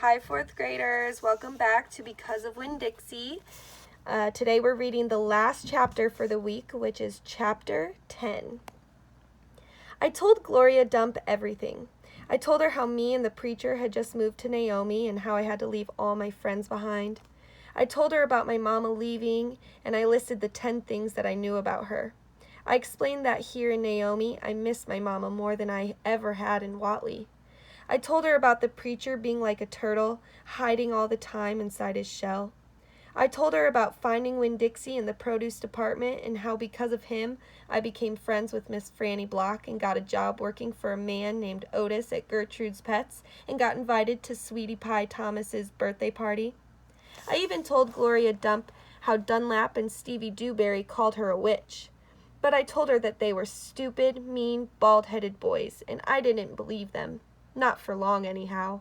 Hi, fourth graders. Welcome back to Because of Winn, Dixie. Today we're reading the last chapter for the week, which is chapter 10. I told Gloria Dump everything. I told her how me and the preacher had just moved to Naomi and how I had to leave all my friends behind. I told her about my mama leaving, and I listed the 10 things that I knew about her. I explained that here in Naomi, I miss my mama more than I ever had in Whatley. I told her about the preacher being like a turtle, hiding all the time inside his shell. I told her about finding Winn-Dixie in the produce department and how because of him, I became friends with Miss Franny Block and got a job working for a man named Otis at Gertrude's Pets and got invited to Sweetie Pie Thomas's birthday party. I even told Gloria Dump how Dunlap and Stevie Dewberry called her a witch. But I told her that they were stupid, mean, bald-headed boys, and I didn't believe them. Not for long, anyhow.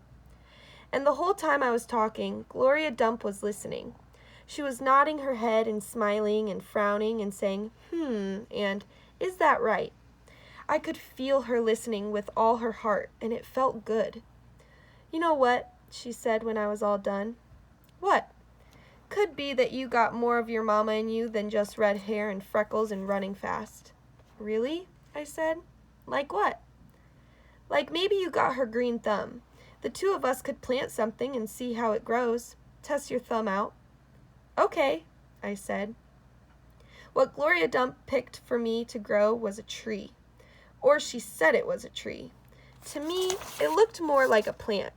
And the whole time I was talking, Gloria Dump was listening. She was nodding her head and smiling and frowning and saying, and, is that right? I could feel her listening with all her heart, and it felt good. You know what? She said when I was all done. What? Could be that you got more of your mama in you than just red hair and freckles and running fast. Really? I said. Like what? Like maybe you got her green thumb. The two of us could plant something and see how it grows. Test your thumb out. Okay, I said. What Gloria Dump picked for me to grow was a tree. Or she said it was a tree. To me, it looked more like a plant.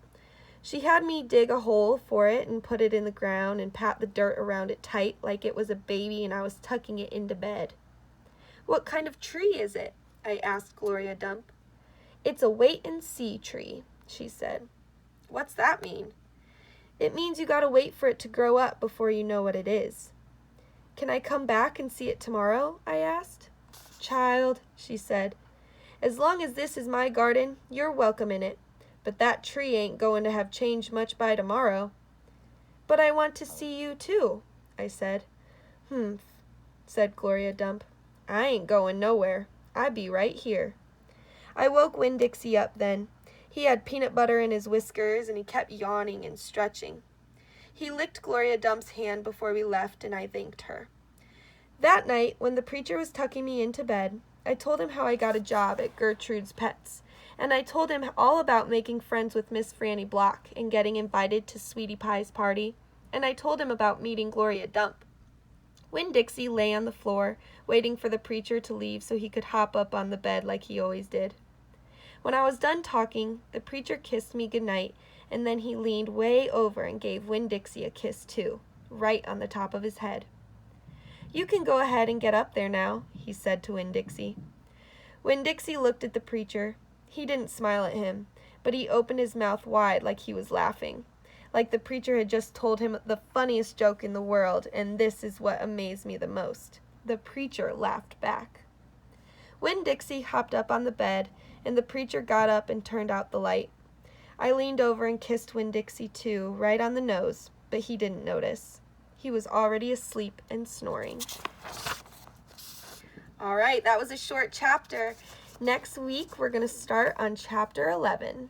She had me dig a hole for it and put it in the ground and pat the dirt around it tight like it was a baby and I was tucking it into bed. What kind of tree is it? I asked Gloria Dump. It's a wait-and-see tree, she said. What's that mean? It means you gotta wait for it to grow up before you know what it is. Can I come back and see it tomorrow? I asked. Child, she said, as long as this is my garden, you're welcome in it. But that tree ain't going to have changed much by tomorrow. But I want to see you too, I said. Said Gloria Dump. I ain't going nowhere. I be right here. I woke Winn-Dixie up then. He had peanut butter in his whiskers, and he kept yawning and stretching. He licked Gloria Dump's hand before we left, and I thanked her. That night, when the preacher was tucking me into bed, I told him how I got a job at Gertrude's Pets, and I told him all about making friends with Miss Franny Block and getting invited to Sweetie Pie's party, and I told him about meeting Gloria Dump. Winn-Dixie lay on the floor, waiting for the preacher to leave so he could hop up on the bed like he always did. When I was done talking, the preacher kissed me goodnight, and then he leaned way over and gave Winn-Dixie a kiss too, right on the top of his head. You can go ahead and get up there now, he said to Winn-Dixie. Winn-Dixie looked at the preacher. He didn't smile at him, but he opened his mouth wide like he was laughing, like the preacher had just told him the funniest joke in the world, and this is what amazed me the most. The preacher laughed back. Winn-Dixie hopped up on the bed, and the preacher got up and turned out the light. I leaned over and kissed Winn-Dixie too, right on the nose, but he didn't notice. He was already asleep and snoring. All right, that was a short chapter. Next week, we're going to start on chapter 11.